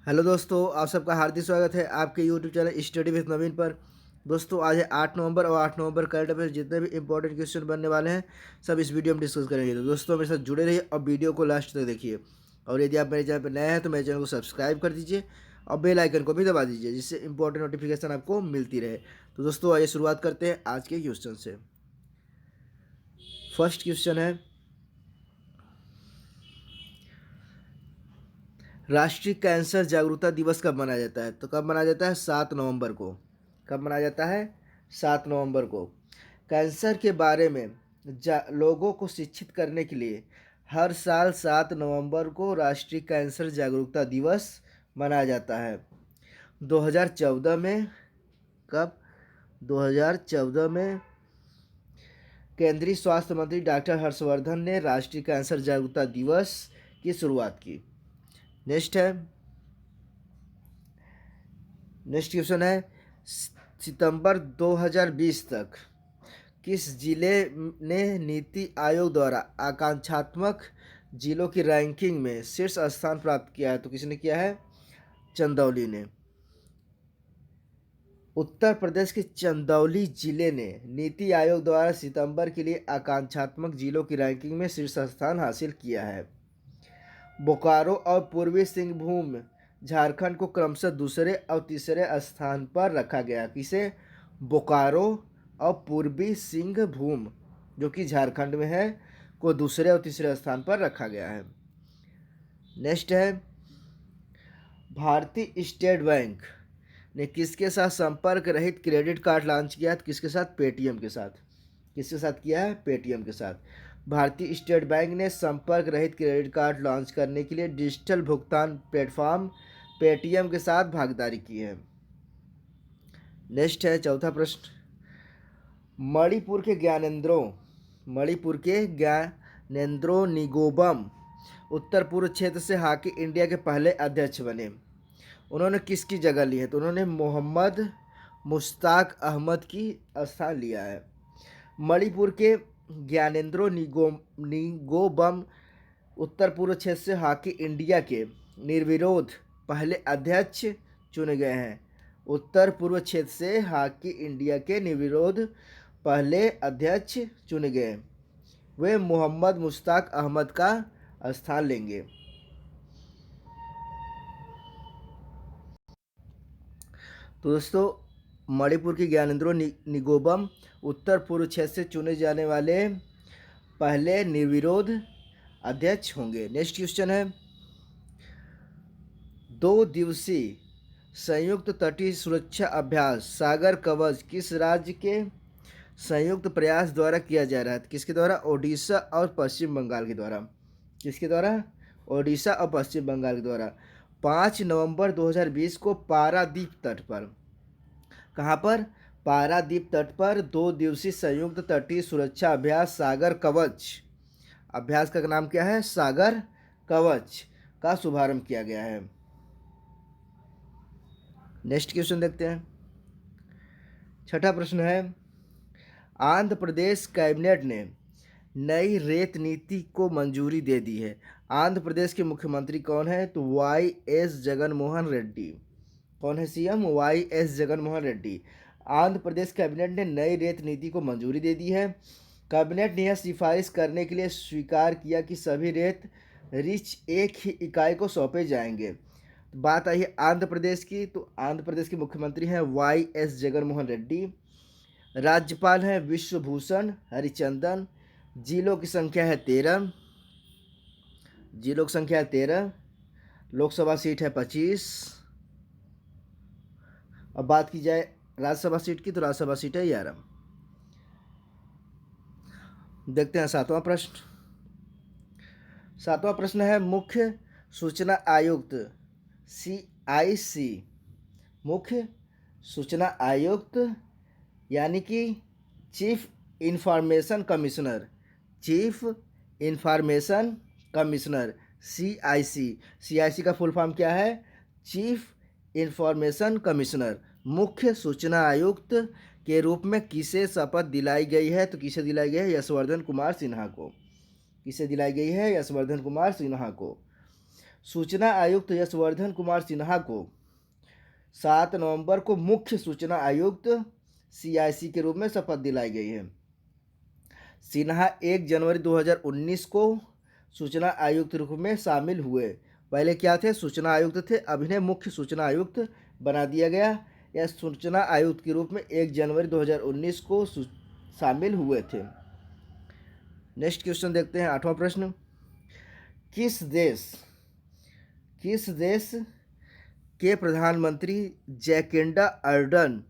Hello दोस्तों, आप सबका हार्दिक स्वागत है आपके यूट्यूब चैनल स्टडी विद नवीन पर। दोस्तों आज है 8 नवंबर और 8 नवंबर करंट अफेयर जितने भी इंपॉर्टेंट क्वेश्चन बनने वाले हैं सब इस वीडियो में डिस्कस करेंगे। तो दोस्तों मेरे साथ जुड़े रहिए और वीडियो को लास्ट तक देखिए। और यदि आप मेरे चैनल पर नए हैं तो मेरे चैनल को सब्सक्राइब कर दीजिए और बेल आइकन को भी दबा दीजिए जिससे इंपॉर्टेंट नोटिफिकेशन आपको मिलती रहे। तो दोस्तों आइए शुरुआत करते हैं आज के क्वेश्चन से। फर्स्ट क्वेश्चन है, राष्ट्रीय कैंसर जागरूकता दिवस कब मनाया जाता है? तो कब मनाया जाता है? 7 नवंबर को। कब मनाया जाता है? 7 नवंबर को। कैंसर के बारे में लोगों को शिक्षित करने के लिए हर साल 7 नवंबर को राष्ट्रीय कैंसर जागरूकता दिवस मनाया जाता है। 2014 में, कब? 2014 में केंद्रीय स्वास्थ्य मंत्री डॉक्टर हर्षवर्धन ने राष्ट्रीय कैंसर जागरूकता दिवस की शुरुआत की। नेक्स्ट है, नेक्स्ट क्वेश्चन है, सितंबर 2020 तक किस जिले ने नीति आयोग द्वारा आकांक्षात्मक जिलों की रैंकिंग में शीर्ष स्थान प्राप्त किया है? तो किसने किया है? चंदौली ने। उत्तर प्रदेश के चंदौली जिले ने नीति आयोग द्वारा सितंबर के लिए आकांक्षात्मक जिलों की रैंकिंग में शीर्ष स्थान हासिल किया है। बोकारो और पूर्वी सिंहभूम झारखंड को क्रमशः दूसरे और तीसरे स्थान पर रखा गया। किसे? बोकारो और पूर्वी सिंहभूम जो कि झारखंड में है को दूसरे और तीसरे स्थान पर रखा गया है। नेक्स्ट है, भारतीय स्टेट बैंक ने किसके साथ संपर्क रहित क्रेडिट कार्ड लॉन्च किया? किसके साथ? पेटीएम के साथ। किसके साथ किया है? पेटीएम के साथ। भारतीय स्टेट बैंक ने संपर्क रहित क्रेडिट कार्ड लॉन्च करने के लिए डिजिटल भुगतान प्लेटफॉर्म पेटीएम के साथ भागीदारी की है। नेक्स्ट है चौथा प्रश्न, मणिपुर के ज्ञानेंद्रो निगोबम उत्तर पूर्व क्षेत्र से हॉकी इंडिया के पहले अध्यक्ष बने। उन्होंने किसकी जगह ली है? तो उन्होंने मोहम्मद मुश्ताक अहमद की स्थान लिया है। मणिपुर के ज्ञानेंद्रो निगोबम उत्तर पूर्व क्षेत्र से हॉकी इंडिया के निर्विरोध पहले अध्यक्ष चुने गए हैं। उत्तर पूर्व क्षेत्र से हॉकी इंडिया के निर्विरोध पहले अध्यक्ष चुने गए। वे मोहम्मद मुश्ताक अहमद का स्थान लेंगे। तो दोस्तों मणिपुर के ज्ञानेंद्रो निगोबम उत्तर पूर्व क्षेत्र से चुने जाने वाले पहले निर्विरोध अध्यक्ष होंगे। नेक्स्ट क्वेश्चन है, 2 दिवसीय संयुक्त तटीय सुरक्षा अभ्यास सागर कवच किस राज्य के संयुक्त प्रयास द्वारा किया जा रहा है? किसके द्वारा? ओडिशा और पश्चिम बंगाल के द्वारा। किसके द्वारा? ओडिशा और पश्चिम बंगाल के द्वारा। 5 नवंबर 2020 को पारादीप तट पर, कहाँ पर? पारादीप तट पर 2 दिवसीय संयुक्त तटीय सुरक्षा अभ्यास सागर कवच, अभ्यास का नाम क्या है? सागर कवच का शुभारंभ किया गया है। नेक्स्ट क्वेश्चन देखते हैं। छठा प्रश्न है, आंध्र प्रदेश कैबिनेट ने नई रेत नीति को मंजूरी दे दी है। आंध्र प्रदेश के मुख्यमंत्री कौन है? तो वाई.एस. जगनमोहन रेड्डी। कौन है सीएम? वाई.एस. जगनमोहन रेड्डी। आंध्र प्रदेश कैबिनेट ने नई रेत नीति को मंजूरी दे दी है। कैबिनेट ने यह सिफारिश करने के लिए स्वीकार किया कि सभी रेत रिच एक ही इकाई को सौंपे जाएंगे। बात आई है आंध्र प्रदेश की, तो आंध्र प्रदेश के मुख्यमंत्री हैं वाई.एस. जगनमोहन रेड्डी। राज्यपाल हैं विश्वभूषण हरिचंदन। जिलों की संख्या है 13। जिलों की संख्या है 13। लोकसभा सीट है 25। अब बात की जाए राज्यसभा सीट की, तो राज्यसभा सीट है 11। देखते हैं सातवां प्रश्न। सातवां प्रश्न है, मुख्य सूचना आयुक्त CIC, मुख्य सूचना आयुक्त यानी कि chief information commissioner, chief information commissioner CIC का फुल फॉर्म क्या है? Chief information commissioner. मुख्य सूचना आयुक्त के रूप में किसे शपथ दिलाई गई है? तो किसे दिलाई गई है? यशवर्धन कुमार सिन्हा को। किसे दिलाई गई है? यशवर्धन कुमार सिन्हा को। सूचना आयुक्त यशवर्धन कुमार सिन्हा को 7 नवंबर को मुख्य सूचना आयुक्त CIC के रूप में शपथ दिलाई गई है। सिन्हा 1 जनवरी 2019 को सूचना आयुक्त रूप में शामिल हुए। पहले क्या थे? सूचना आयुक्त थे, अब इन्हें मुख्य सूचना आयुक्त बना दिया गया। यह सूचना आयुक्त के रूप में 1 जनवरी 2019 को शामिल हुए थे। नेक्स्ट क्वेश्चन देखते हैं, 8वां प्रश्न। किस देश के प्रधानमंत्री जैकिंडा अर्डर्न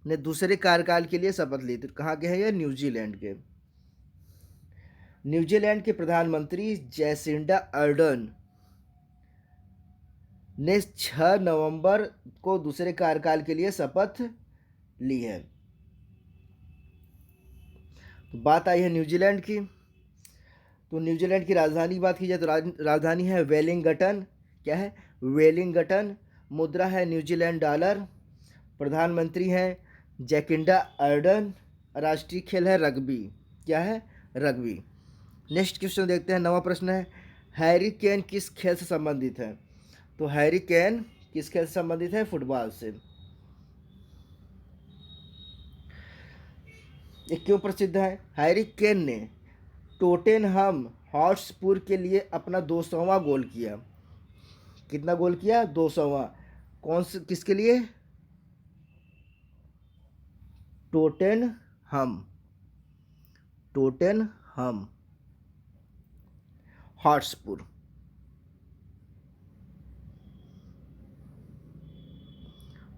ने दूसरे कार्यकाल के लिए शपथ ली थी? कहाँ के हैं ये? न्यूजीलैंड के। न्यूजीलैंड के प्रधानमंत्री जैसिंडा अर्डर्न ने 6 नवंबर को दूसरे कार्यकाल के लिए शपथ ली है। तो बात आई है न्यूजीलैंड की। तो न्यूजीलैंड की राजधानी की बात की जाए तो राजधानी है वेलिंगटन। क्या है? वेलिंगटन। मुद्रा है न्यूजीलैंड डॉलर। प्रधानमंत्री हैं जैकिंडा अर्डर्न। राष्ट्रीय खेल है रग्बी। क्या है? रग्बी। नेक्स्ट क्वेश्चन देखते हैं, 9वां प्रश्न है, हैरी केन किस खेल से संबंधित है? तो हैरी केन किस खेल से संबंधित है? फुटबॉल से। ये क्यों प्रसिद्ध है? हैरी केन ने टोटेनहम हॉटस्पर के लिए अपना 200वां गोल किया। कितना गोल किया? 200वां। कौन से, किसके लिए? Tottenham Hotspur.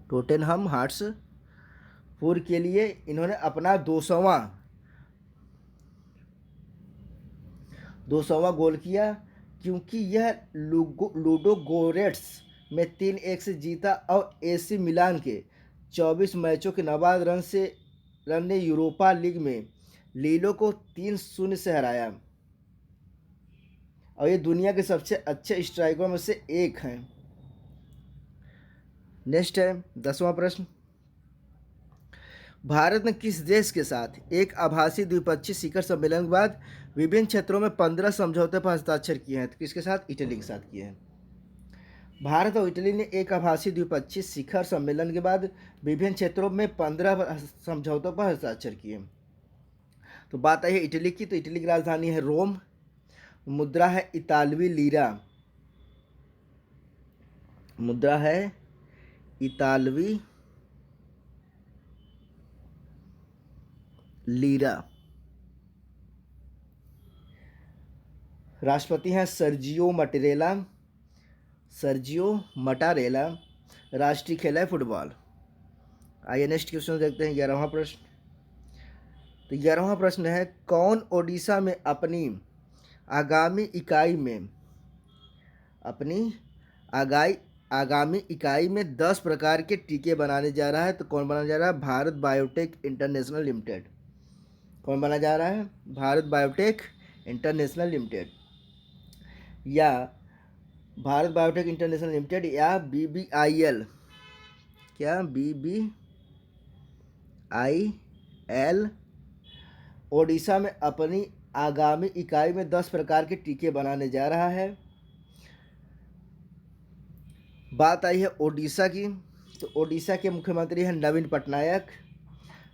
टोटेनहम हॉटस्पर के लिए इन्होंने अपना 200वां गोल किया, क्योंकि यह लूडोगोरेट्स में 3-1 से जीता और AC मिलान के 24 मैचों के 99 रन ने यूरोपा लीग में लीलो को 3-0 से हराया और ये दुनिया के सबसे अच्छे स्ट्राइकरों में से एक हैं। नेक्स्ट है 10वां प्रश्न। भारत ने किस देश के साथ एक आभासी द्विपक्षीय शिखर सम्मेलन के बाद विभिन्न क्षेत्रों में 15 समझौते पर हस्ताक्षर किए हैं? तो किसके साथ? इटली के साथ किए हैं। भारत और इटली ने एक आभासी द्विपक्षीय शिखर सम्मेलन के बाद विभिन्न क्षेत्रों में 15 समझौतों पर हस्ताक्षर किए। तो बात आई है इटली की। तो इटली की राजधानी है रोम। मुद्रा है इतालवी लीरा। मुद्रा है इतालवी लीरा। राष्ट्रपति हैं सर्जियो मटारेला। राष्ट्रीय खेल है फुटबॉल। आइए नेक्स्ट क्वेश्चन देखते हैं, 11वां प्रश्न। तो 11वां प्रश्न है, कौन ओडिशा में अपनी आगामी इकाई में 10 प्रकार के टीके बनाने जा रहा है? तो कौन बनाने जा रहा है? Bharat biotech international limited. कौन बना जा रहा है? भारत बायोटेक इंटरनेशनल लिमिटेड या भारत बायोटेक इंटरनेशनल लिमिटेड या BBIL। क्या? BBIL ओडिशा में अपनी आगामी इकाई में 10 प्रकार के टीके बनाने जा रहा है। बात आई है ओडिशा की। तो ओडिशा के मुख्यमंत्री हैं नवीन पटनायक।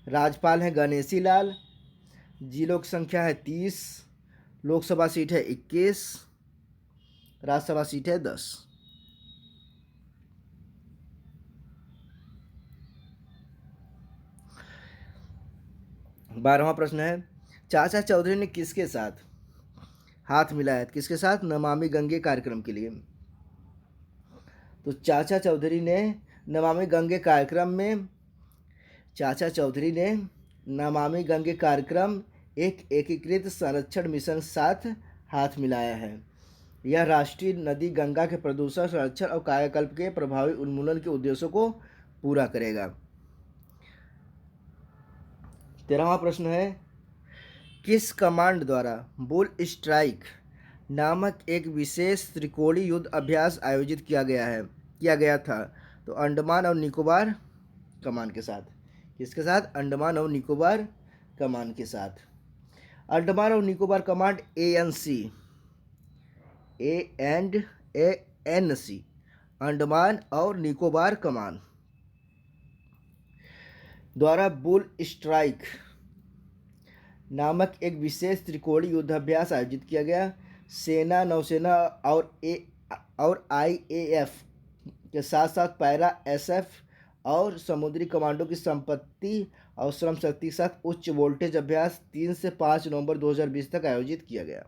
राज्यपाल हैं गणेशी लाल। जिलों की संख्या है 30। लोकसभा सीट है 21। राज्यसभा सीट है 10। बारहवां प्रश्न है, चाचा चौधरी ने किसके साथ हाथ मिलाया? किसके साथ? नमामि गंगे कार्यक्रम के लिए। तो चाचा चौधरी ने नमामि गंगे कार्यक्रम एक एकीकृत संरक्षण मिशन के साथ हाथ मिलाया है। यह राष्ट्रीय नदी गंगा के प्रदूषण संरक्षण और कायाकल्प के प्रभावी उन्मूलन के उद्देश्यों को पूरा करेगा। 13वां प्रश्न है, किस कमांड द्वारा बुल स्ट्राइक नामक एक विशेष त्रिकोणीय युद्ध अभ्यास आयोजित किया गया था? तो अंडमान और निकोबार कमान के साथ। किसके साथ? अंडमान और निकोबार कमान के साथ। अंडमान और निकोबार कमांड ANC, अंडमान और निकोबार कमान द्वारा बुल स्ट्राइक नामक एक विशेष त्रिकोणीय युद्धाभ्यास आयोजित किया गया। सेना, नौसेना और IAF के साथ साथ पैरा SF और समुद्री कमांडो की संपत्ति और श्रम शक्ति के साथ उच्च वोल्टेज अभ्यास 3 से 5 नवंबर 2020 तक आयोजित किया गया।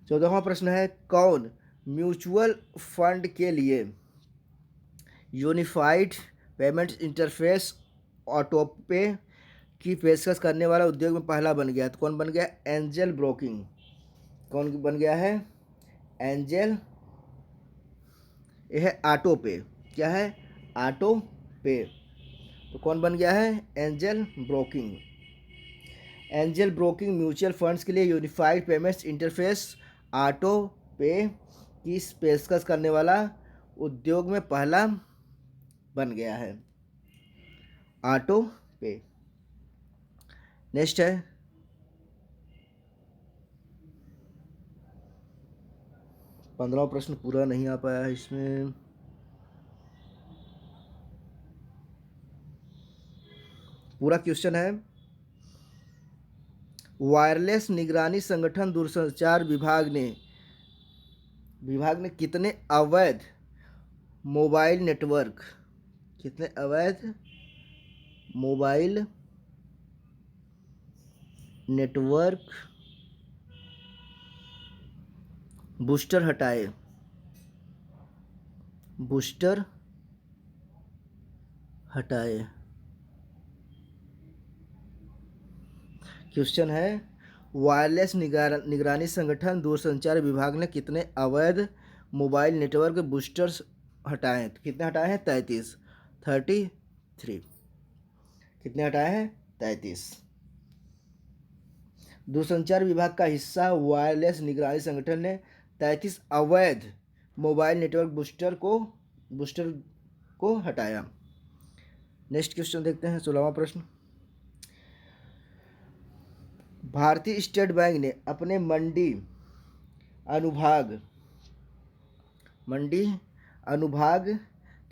14वां प्रश्न है, कौन म्यूचुअल फंड के लिए यूनिफाइड पेमेंट इंटरफेस ऑटोपे की पेशकश करने वाला उद्योग में पहला बन गया? तो कौन बन गया? Angel broking. कौन बन गया है? एंजल। यह है ऑटो पे। क्या है? ऑटो पे। तो कौन बन गया है? Angel broking. Angel broking mutual funds के लिए यूनिफाइड पेमेंट्स इंटरफेस ऑटो पे की पेशकश करने वाला उद्योग में पहला बन गया है, ऑटो पे। नेक्स्ट है, पंद्रहवां प्रश्न पूरा नहीं आ पाया है इसमें। पूरा क्वेश्चन है, वायरलेस निगरानी संगठन दूरसंचार विभाग ने कितने अवैध मोबाइल नेटवर्क बूस्टर हटाए? क्वेश्चन है, वायरलेस निगरानी संगठन दूरसंचार विभाग ने कितने अवैध मोबाइल नेटवर्क बूस्टर्स हटाए? तो कितने हटाए हैं? 33। कितने हटाए हैं? 33। दूरसंचार विभाग का हिस्सा वायरलेस निगरानी संगठन ने 33 अवैध मोबाइल नेटवर्क बूस्टर को हटाया। नेक्स्ट क्वेश्चन देखते हैं, 16वां प्रश्न। भारतीय स्टेट बैंक ने अपने मंडी अनुभाग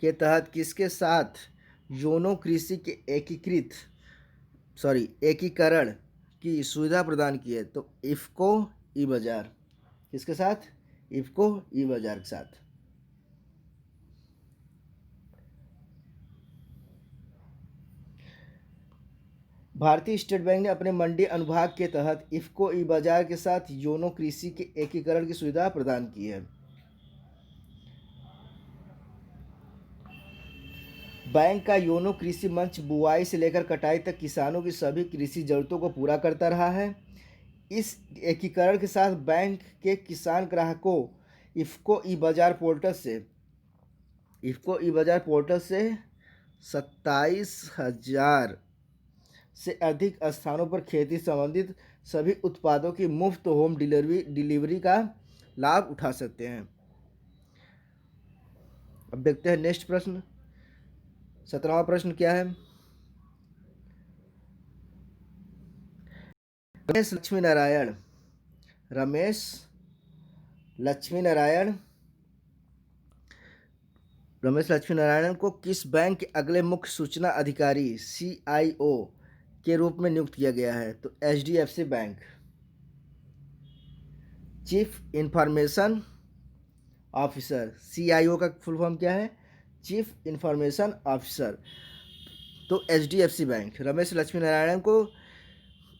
के तहत किसके साथ योनो कृषि के एकीकरण की सुविधा प्रदान की है? तो इफ्को ई बाजार। किसके साथ? इफ्को ई बाजार के साथ। भारतीय स्टेट बैंक ने अपने मंडी अनुभाग के तहत इफ्को ई बाजार के साथ योनो कृषि के एकीकरण की सुविधा प्रदान की है। बैंक का योनो कृषि मंच बुआई से लेकर कटाई तक किसानों की सभी कृषि जरूरतों को पूरा करता रहा है। इस एकीकरण के साथ बैंक के किसान ग्राहकों इफ्को ई बाजार पोर्टल से 27,000 से अधिक स्थानों पर खेती संबंधित सभी उत्पादों की मुफ्त होम डिलीवरी का लाभ उठा सकते हैं। अब देखते हैं नेक्स्ट प्रश्न, 17वां प्रश्न क्या है। रमेश लक्ष्मी नारायण को किस बैंक के अगले मुख्य सूचना अधिकारी CIO के रूप में नियुक्त किया गया है? तो HDFC bank. Chief information officer. CIO का फुल फॉर्म क्या है? Chief information officer. तो HDFC बैंक। रमेश लक्ष्मी नारायण को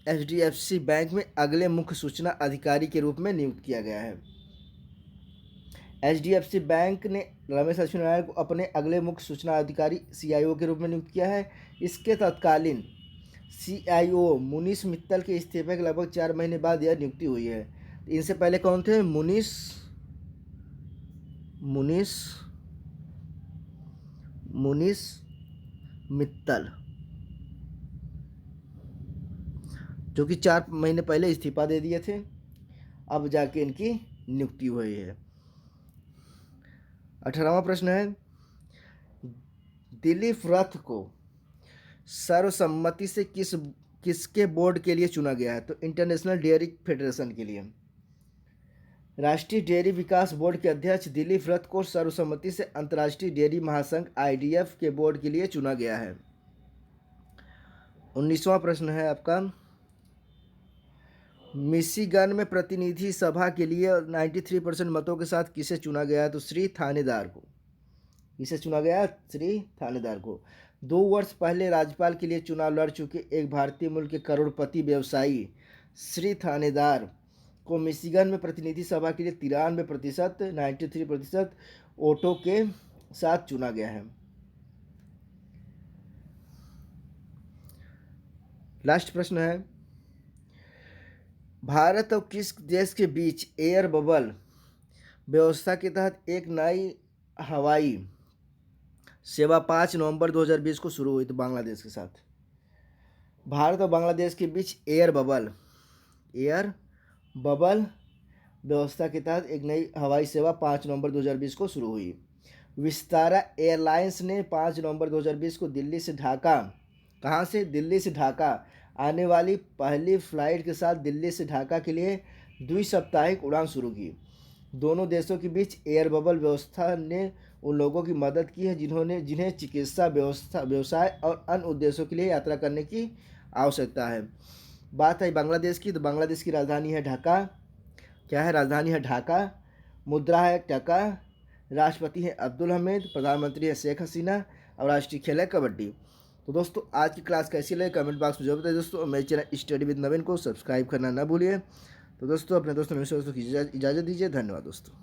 HDFC बैंक में अगले मुख्य सूचना अधिकारी के रूप में नियुक्त किया गया है। HDFC बैंक ने रमेश लक्ष्मी नारायण को अपने अगले मुख्य सूचना अधिकारी CIO के रूप में नियुक्त किया है। इसके तत्कालीन CIO मुनीष मित्तल के इस्तीफे के लगभग 4 महीने बाद यह नियुक्ति हुई है। इनसे पहले कौन थे? मुनीष मित्तल, जो कि 4 महीने पहले इस्तीफा दे दिए थे, अब जाके इनकी नियुक्ति हुई है। 18वां प्रश्न है, दिलीप रथ को सर्वसम्मति से किसके बोर्ड के लिए चुना गया है? तो इंटरनेशनल डेयरी फेडरेशन के लिए। राष्ट्रीय डेयरी विकास बोर्ड के अध्यक्ष दिलीप रथ को सर्वसम्मति से अंतर्राष्ट्रीय डेयरी महासंघ IDF के बोर्ड के लिए चुना गया है। 19वां प्रश्न है आपका, मिशिगन में प्रतिनिधि सभा के लिए 93% मतों के साथ किसे चुना गया है? तो श्री थानेदार को। किसे चुना गया? श्री थानेदार को। 2 वर्ष पहले राज्यपाल के लिए चुनाव लड़ चुके एक भारतीय मूल के करोड़पति व्यवसायी श्री थानेदार को मिशिगन में प्रतिनिधि सभा के लिए 93% 93% वोटों के साथ चुना गया है। लास्ट प्रश्न है, भारत और किस देश के बीच एयर बबल व्यवस्था के तहत एक नई हवाई सेवा 5 नवंबर 2020 को शुरू हुई? तो बांग्लादेश के साथ। भारत और बांग्लादेश के बीच एयर बबल व्यवस्था के तहत एक नई हवाई सेवा 5 नवंबर 2020 को शुरू हुई। विस्तारा एयरलाइंस ने 5 नवंबर 2020 को दिल्ली से ढाका, कहाँ से? दिल्ली से ढाका आने वाली पहली फ्लाइट के साथ दिल्ली से ढाका के लिए द्विसाप्ताहिक उड़ान शुरू की। दोनों देशों के बीच एयर बबल व्यवस्था ने उन लोगों की मदद की है जिन्हें चिकित्सा व्यवसाय और अन्य उद्देश्यों के लिए यात्रा करने की आवश्यकता है। बात है बांग्लादेश की, तो बांग्लादेश की राजधानी है ढाका। क्या है? राजधानी है ढाका। मुद्रा है टका। राष्ट्रपति है अब्दुल हमीद। प्रधानमंत्री है शेख हसीना। और राष्ट्रीय खेल है कबड्डी। तो दोस्तों आज की क्लास कैसी लगी कमेंट बॉक्स में जरूर बताइए दोस्तों। मेरे चैनल स्टडी विद नवीन को सब्सक्राइब करना ना भूलिए। तो दोस्तों अपने दोस्तों की इजाज़त दीजिए। धन्यवाद दोस्तों।